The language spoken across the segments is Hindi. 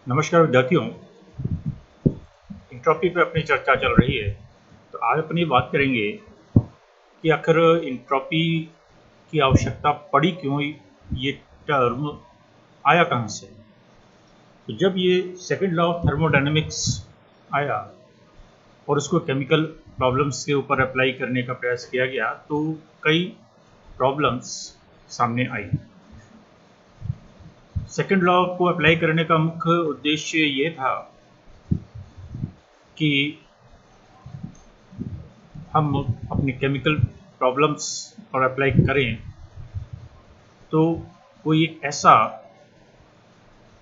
नमस्कार विद्यार्थियों। इंट्रॉपी पे अपनी चर्चा चल रही है। तो आज अपनी बात करेंगे कि आखिर इंट्रॉपी की आवश्यकता पड़ी क्यों, ये टर्म आया कहाँ से। तो जब ये सेकंड लॉ ऑफ थर्मोडायनेमिक्स आया और उसको केमिकल प्रॉब्लम्स के ऊपर अप्लाई करने का प्रयास किया गया तो कई प्रॉब्लम्स सामने आई। सेकंड लॉ को अप्लाई करने का मुख्य उद्देश्य ये था कि हम अपनी केमिकल प्रॉब्लम्स पर अप्लाई करें तो कोई एक ऐसा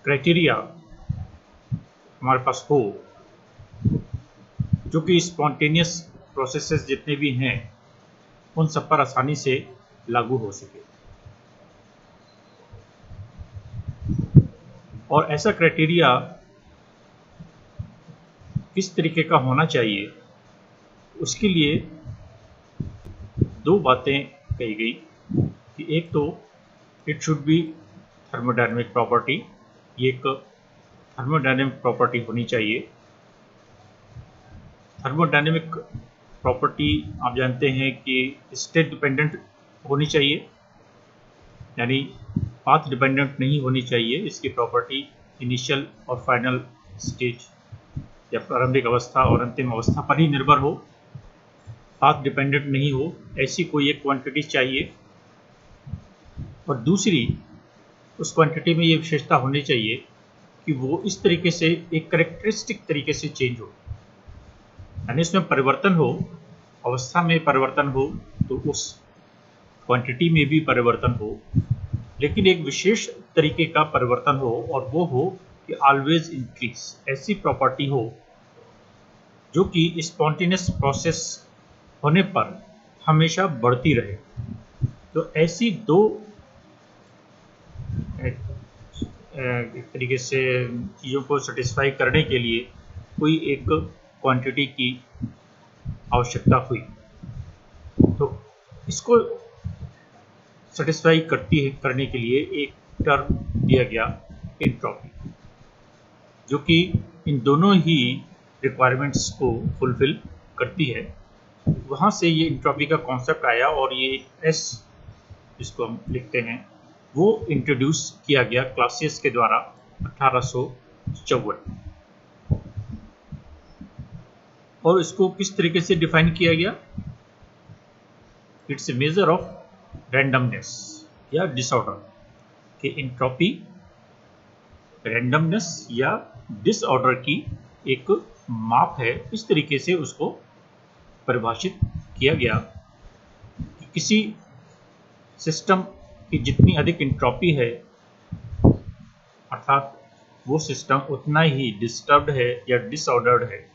क्राइटेरिया हमारे पास हो जो कि स्पॉन्टेनियस प्रोसेसेस जितने भी हैं उन सब पर आसानी से लागू हो सके। और ऐसा क्राइटेरिया किस तरीके का होना चाहिए, उसके लिए दो बातें कही गई कि एक तो it should be thermodynamic property, ये एक थर्मोडायनेमिक प्रॉपर्टी होनी चाहिए। थर्मोडायनेमिक प्रॉपर्टी आप जानते हैं कि स्टेट डिपेंडेंट होनी चाहिए, यानी पाथ डिपेंडेंट नहीं होनी चाहिए। इसकी प्रॉपर्टी इनिशियल और फाइनल स्टेज या प्रारंभिक अवस्था और अंतिम अवस्था पर ही निर्भर हो, पाथ डिपेंडेंट नहीं हो, ऐसी कोई एक क्वांटिटी चाहिए। और दूसरी, उस क्वांटिटी में ये विशेषता होनी चाहिए कि वो इस तरीके से एक करेक्टरिस्टिक तरीके से चेंज हो, यानी इसमें परिवर्तन हो, अवस्था में परिवर्तन हो तो उस क्वांटिटी में भी परिवर्तन हो, लेकिन एक विशेष तरीके का परिवर्तन हो और वो हो कि ऑलवेज इंक्रीज। ऐसी प्रॉपर्टी हो जो कि स्पॉन्टेनियस प्रोसेस होने पर हमेशा बढ़ती रहे। तो ऐसी दो एक तरीके से चीज़ों को सेटिस्फाई करने के लिए कोई एक क्वांटिटी की आवश्यकता हुई। तो इसको सेटिस्फाई करने के लिए एक टर्म दिया गया एंट्रोपी, जो कि इन दोनों ही रिक्वायरमेंट्स को फुलफिल करती है। वहाँ से ये एंट्रोपी का कॉन्सेप्ट आया और ये एस जिसको हम लिखते हैं वो इंट्रोड्यूस किया गया क्लासियस के द्वारा 1854। और इसको किस तरीके से डिफाइन किया गया? It's a measure of randomness या डिसऑर्डर कि एंट्रोपी रैंडमनेस या डिसऑर्डर की एक माप है। इस तरीके से उसको परिभाषित किया गया कि किसी सिस्टम की जितनी अधिक एंट्रोपी है, अर्थात वो सिस्टम उतना ही डिस्टर्ब्ड है या डिसऑर्डर्ड है,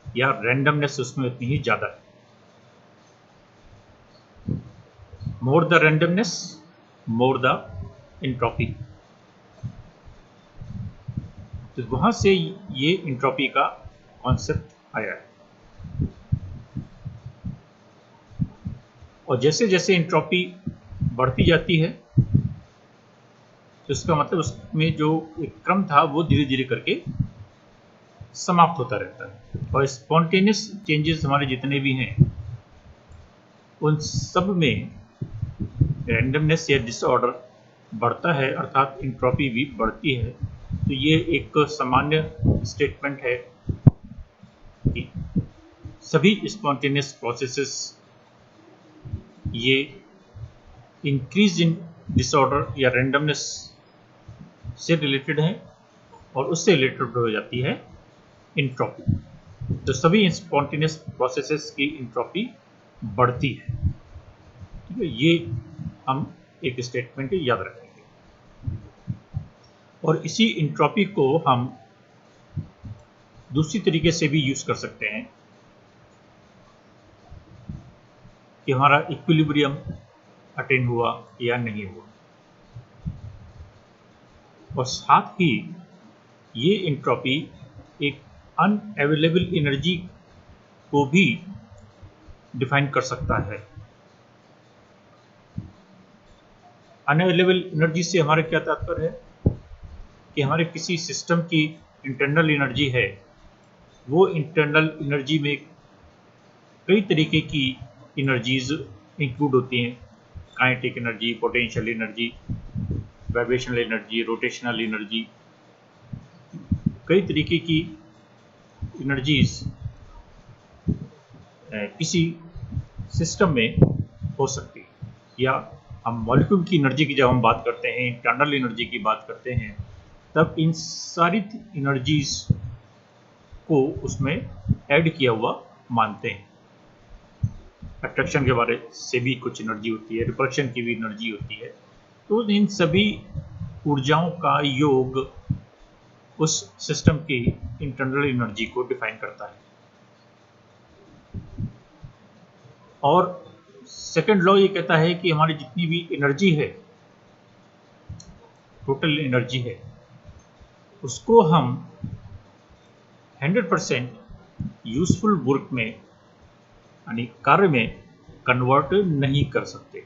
या रैंडमनेस उसमें उतनी ही ज़्यादा है। More the randomness more the entropy. तो वहाँ से ये एंट्रोपी का कॉन्सेप्ट आया है। और जैसे जैसे एंट्रोपी बढ़ती जाती है तो इसका मतलब उसमें जो एक क्रम था वो धीरे धीरे करके समाप्त होता रहता है। और स्पॉन्टेनियस चेंजेस हमारे जितने भी हैं उन सब में रैंडमनेस या डिसऑर्डर बढ़ता है, अर्थात एंट्रोपी भी बढ़ती है। तो ये एक सामान्य स्टेटमेंट है कि सभी स्पॉन्टेनियस प्रोसेसेस ये इंक्रीज इन डिसऑर्डर या रैंडमनेस से रिलेटेड है और उससे रिलेटेड हो जाती है एंट्रोपी। तो सभी स्पॉन्टेनियस प्रोसेसेस की एंट्रोपी बढ़ती है। ठीक है, ये हम एक स्टेटमेंट याद रखेंगे। और इसी एंट्रोपी को हम दूसरी तरीके से भी यूज कर सकते हैं कि हमारा इक्विलिब्रियम अटेन हुआ या नहीं हुआ। और साथ ही ये एंट्रोपी एक अनअवेलेबल एनर्जी को भी डिफाइन कर सकता है। अनअवेलेबल एनर्जी से हमारा क्या तात्पर्य है? कि हमारे किसी सिस्टम की इंटरनल एनर्जी है, वो इंटरनल एनर्जी में कई तरीके की एनर्जीज इंक्लूड होती हैं। Kinetic energy, potential energy, vibrational energy, rotational energy, कई तरीके की एनर्जीज किसी सिस्टम में हो सकती है। या हम मॉलिक्यूल की एनर्जी की जब हम बात करते हैं, इंटरनल एनर्जी की बात करते हैं, तब इन सारी एनर्जीज को उसमें ऐड किया हुआ मानते हैं। अट्रैक्शन के बारे से भी कुछ एनर्जी होती है, रिपल्शन की भी एनर्जी होती है। तो इन सभी ऊर्जाओं का योग उस सिस्टम की इंटरनल एनर्जी को डिफाइन करता है। और सेकंड लॉ ये कहता है कि हमारी जितनी भी एनर्जी है, टोटल एनर्जी है, उसको हम 100% यूजफुल वर्क में यानी कार्य में कन्वर्ट नहीं कर सकते।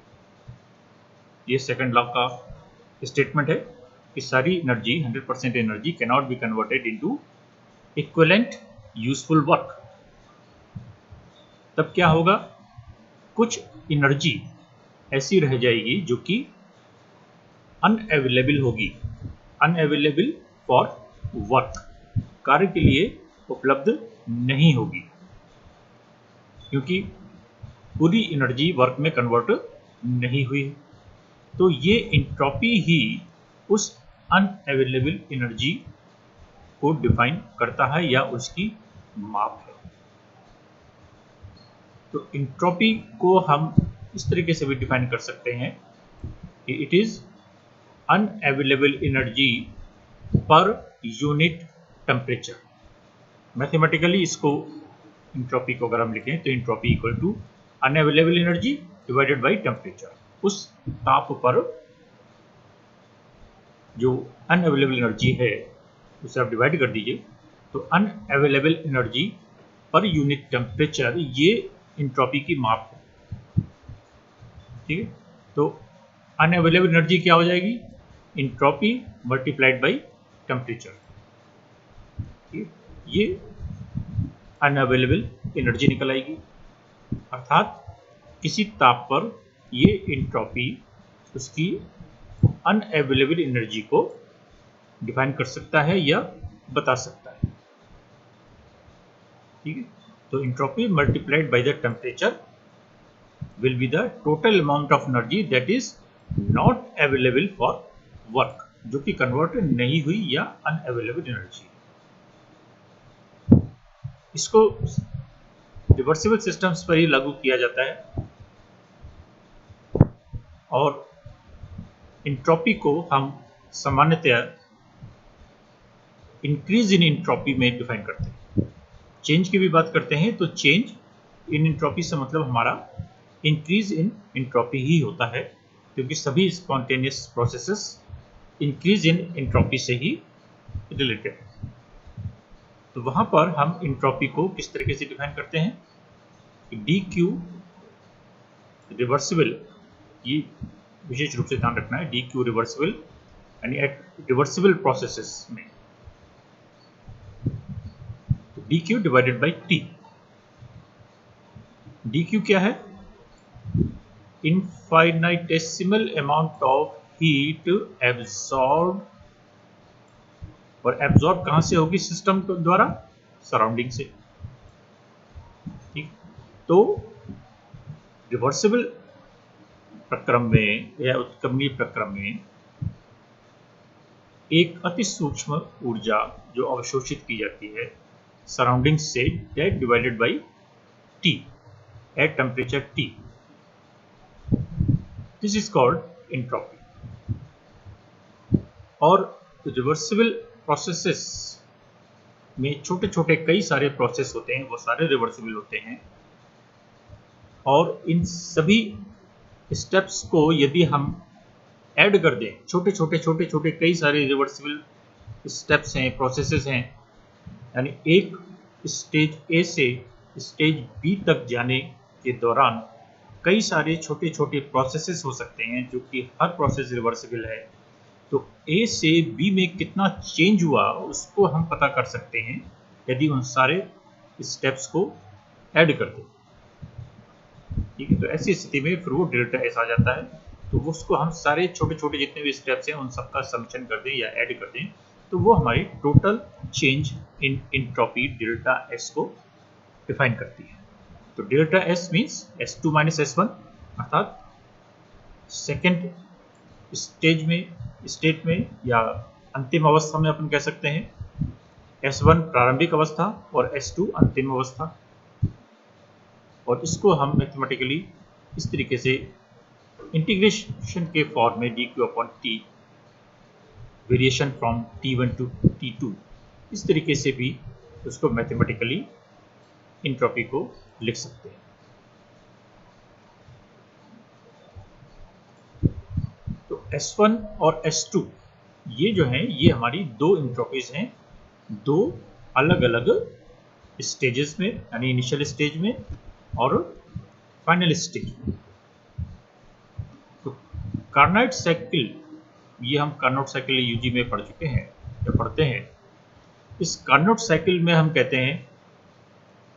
ये सेकंड लॉ का स्टेटमेंट है कि सारी energy 100% energy can not be converted into equivalent useful work. तब क्या होगा, कुछ एनर्जी ऐसी रह जाएगी जो कि अनअवेलेबल होगी, अनअवेलेबल फॉर वर्क, कार्य के लिए उपलब्ध नहीं होगी, क्योंकि पूरी एनर्जी वर्क में कन्वर्ट नहीं हुई। तो ये एंट्रोपी ही उस अनअवेलेबल एनर्जी को डिफाइन करता है या उसकी माप है। तो एंट्रोपी को हम इस तरीके से भी डिफाइन कर सकते हैं कि it is unavailable energy per unit temperature. Mathematically इसको एंट्रोपी को अगर हम लिखें तो entropy equal to unavailable energy divided by temperature. उस ताप पर जो अनअवेलेबल एनर्जी है उसे आप डिवाइड कर दीजिए, तो unavailable energy per unit temperature ये एंट्रोपी की माप है। ठीक है, तो अनअवेलेबल एनर्जी क्या हो जाएगी, एंट्रोपी मल्टीप्लाइड बाय टेम्परेचर। ये अनअवेलेबल एनर्जी निकल आएगी, अर्थात किसी ताप पर ये एंट्रोपी उसकी अनअवेलेबल एनर्जी को डिफाइन कर सकता है या बता सकता है। ठीक है, तो entropy multiplied by the temperature will be the total amount of energy that is not available for work, जो कि कन्वर्ट नहीं हुई या अनअवेलेबल एनर्जी। इसको रिवर्सिबल सिस्टम्स पर ही लागू किया जाता है और एंट्रोपी को हम सामान्यतया इंक्रीज इन एंट्रोपी में डिफाइन करते हैं। चेंज की भी बात करते हैं तो चेंज इन एंट्रोपी से मतलब हमारा इंक्रीज इन एंट्रोपी ही होता है, क्योंकि सभी spontaneous processes increase in entropy से ही रिलेटेड है। तो वहां पर हम एंट्रोपी को किस तरीके से डिफाइन करते हैं, डी क्यू रिवर्सिबल, ये विशेष रूप से ध्यान रखना है, डी क्यू रिवर्सिबल यानी एट रिवर्सिबल प्रोसेसेस में D Q divided by T. D Q क्या है, infinitesimal amount of heat absorb, और एब्जॉर्ब कहां से होगी सिस्टम द्वारा, सराउंडिंग से। ठीक, तो रिवर्सिबल प्रक्रम में या उत्क्रमणीय प्रक्रम में एक अति सूक्ष्म ऊर्जा जो अवशोषित की जाती है सराउंडिंग से, that divided by T at temperature T, this is called entropy. और रिवर्सिबल प्रोसेसेस में छोटे छोटे कई सारे प्रोसेस होते हैं, वो सारे रिवर्सिबल होते हैं, और इन सभी स्टेप्स को यदि हम ऐड कर दें, छोटे छोटे कई सारे रिवर्सिबल स्टेप्स हैं, प्रोसेसेस हैं, यानी एक स्टेज ए से स्टेज बी तक जाने के दौरान कई सारे छोटे छोटे प्रोसेसेस हो सकते हैं, जो कि हर प्रोसेस रिवर्सिबल है। तो A से B में कितना चेंज हुआ उसको हम पता कर सकते हैं यदि उन सारे स्टेप्स को ऐड कर दें। ठीक है, तो ऐसी स्थिति में फिर वो डेल्टा एस आ जाता है। तो उसको हम सारे छोटे छोटे जितने भी स्टेप्स हैं उन सबका समेशन कर दें या ऐड कर दें, तो वो हमारी total change in entropy delta S को डिफाइन करती है। तो delta S means S2 minus S1, अर्थात सेकेंड स्टेट में या अंतिम अवस्था में अपन कह सकते हैं S1 प्रारंभिक अवस्था और S2 अंतिम अवस्था। और इसको हम मैथमेटिकली इस तरीके से इंटीग्रेशन के फॉर्म में dq/t variation from T1 to T2 इस तरीके से भी उसको मैथमेटिकली एंट्रोपी को लिख सकते हैं। तो S1 और S2 ये जो हैं ये हमारी दो एंट्रोपीज हैं, दो अलग अलग स्टेजेस में, यानी इनिशियल स्टेज में और फाइनल स्टेज में। तो कार्नोट साइकिल, ये हम कार्नोट साइकिल यूजी में पढ़ चुके हैं या पढ़ते हैं। इस कार्नोट साइकिल में हम कहते हैं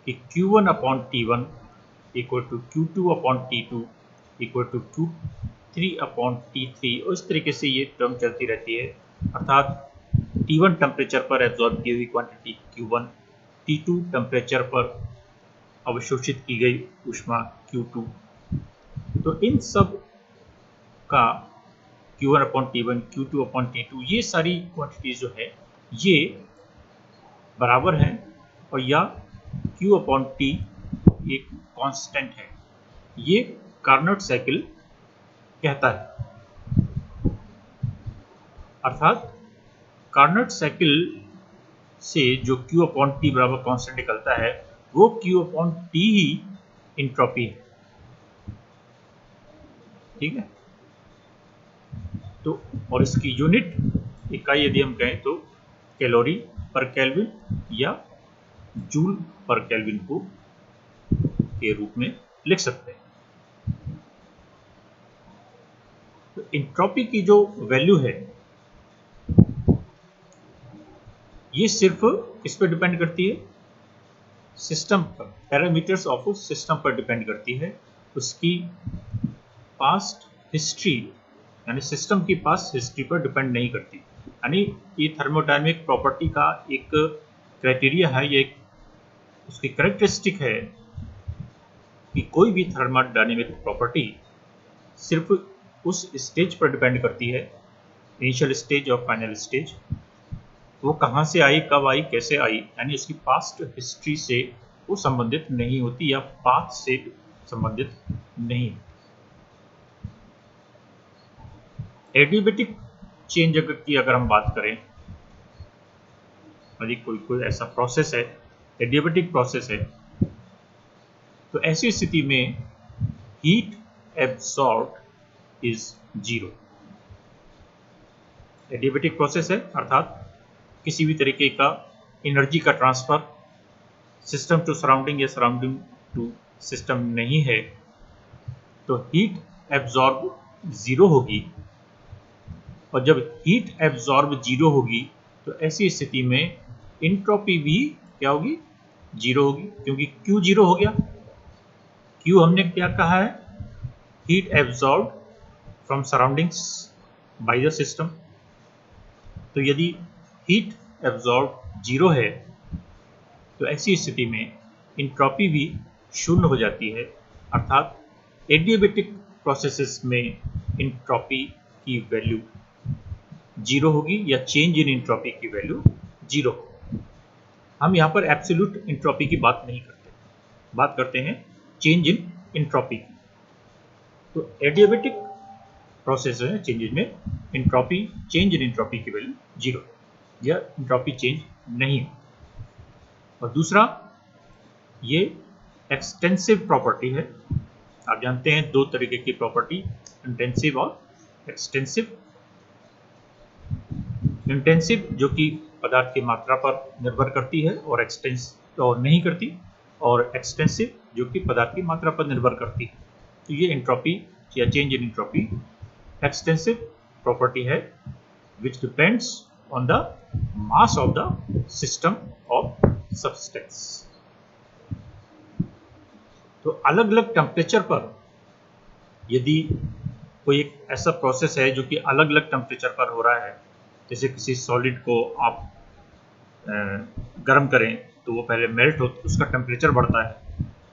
कि Q1/T1 equal to Q2/T2 equal to Q3/T3 और इस तरीके से ये टर्म चलती रहती है। अर्थात T1 टेम्परेचर पर एब्जॉर्ब की हुई क्वांटिटी Q1, T2 टेम्परेचर पर अवशोषित की गई ऊष्मा Q2। तो इन सब का Q1/T1, Q2/T2 ये सारी क्वांटिटीज जो है ये बराबर हैं और या Q/T एक कांस्टेंट है, ये कार्नोट साइकिल कहता है। अर्थात कार्नोट साइकिल से जो Q/T बराबर कांस्टेंट निकलता है वो Q/T ही एंट्रोपी है। ठीक है, तो और इसकी यूनिट इकाई यदि हम कहें तो कैलोरी पर केल्विन या जूल पर केल्विन को के रूप में लिख सकते हैं। तो एंट्रोपी की जो वैल्यू है ये सिर्फ किस पर डिपेंड करती है, सिस्टम पर, पैरामीटर्स ऑफ सिस्टम पर डिपेंड करती है, उसकी पास्ट हिस्ट्री यानी सिस्टम की पास्ट हिस्ट्री पर डिपेंड नहीं करती। यानी ये थर्मोडायनेमिक प्रॉपर्टी का एक क्राइटेरिया है, ये एक उसकी कैरेक्टरिस्टिक है कि कोई भी थर्मोडायनेमिक प्रॉपर्टी सिर्फ उस स्टेज पर डिपेंड करती है, इनिशियल स्टेज और फाइनल स्टेज, वो कहाँ से आई, कब आई, कैसे आई, यानी उसकी पास्ट हिस्ट्री से वो संबंधित नहीं होती या पाथ से संबंधित नहीं। एडियाबेटिक चेंज की अगर हम बात करें, यदि कोई ऐसा प्रोसेस है, एडियाबेटिक प्रोसेस है, तो ऐसी स्थिति में heat absorb is 0। Adiabatic process है अर्थात किसी भी तरीके का एनर्जी का ट्रांसफर सिस्टम टू सराउंडिंग या सराउंडिंग टू सिस्टम नहीं है, तो हीट एब्सॉर्ब 0 होगी। और जब हीट एब्सॉर्ब 0 होगी तो ऐसी स्थिति में एंट्रोपी भी क्या होगी, 0 होगी, क्योंकि Q 0 हो गया। Q हमने क्या कहा है, heat absorb from surroundings by the system. तो यदि हीट एब्सॉर्ब 0 है तो ऐसी स्थिति में एंट्रोपी भी शून्य हो जाती है। अर्थात एडियाबेटिक प्रोसेसेस में एंट्रोपी की वैल्यू 0 होगी या चेंज इन एंट्रोपी की वैल्यू 0 होगी। हम यहाँ पर एब्सोल्यूट एंट्रोपी की बात नहीं करते, बात करते हैं चेंज इन एंट्रोपी की। तो एडियाबेटिक प्रोसेस है चेंजेज में एंट्रोपी, चेंज इन एंट्रोपी की वैल्यू 0 या एंट्रोपी चेंज नहीं हो। और दूसरा, ये एक्सटेंसिव प्रॉपर्टी है। आप जानते हैं दो तरीके की प्रॉपर्टी, इंटेंसिव और एक्सटेंसिव। इंटेंसिव जो कि पदार्थ की मात्रा पर निर्भर करती है और एक्सटेंसिव और नहीं करती, और एक्सटेंसिव जो कि पदार्थ की मात्रा पर निर्भर करती है। तो ये एंट्रोपी या change in entropy extensive property है which depends on the mass of the system of substance। तो अलग अलग टेम्परेचर पर यदि कोई एक ऐसा प्रोसेस है जो कि अलग अलग टेम्परेचर पर हो रहा है, जैसे किसी सॉलिड को आप गर्म करें तो वो पहले मेल्ट हो, उसका टेम्परेचर बढ़ता है,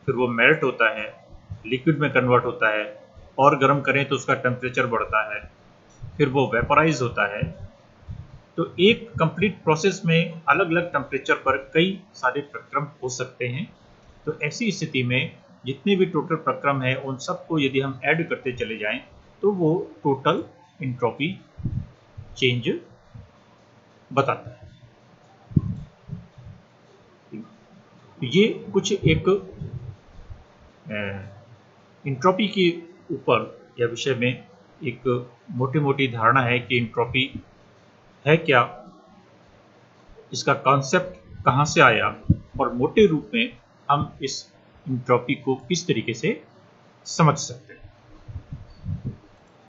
फिर वो मेल्ट होता है, लिक्विड में कन्वर्ट होता है, और गर्म करें तो उसका टेम्परेचर बढ़ता है, फिर वो वेपराइज होता है। तो एक कंप्लीट प्रोसेस में अलग अलग टेम्परेचर पर कई सारे प्रक्रम हो सकते हैं। तो ऐसी स्थिति में जितने भी टोटल प्रक्रम है उन सबको यदि हम ऐड करते चले जाएं तो वो टोटल एंट्रोपी चेंज बताता है। ये कुछ एक एंट्रोपी के ऊपर या विषय में एक मोटी मोटी धारणा है कि एंट्रोपी है क्या, इसका कॉन्सेप्ट कहाँ से आया, और मोटे रूप में हम इस एंट्रोपी को किस तरीके से समझ सकते हैं।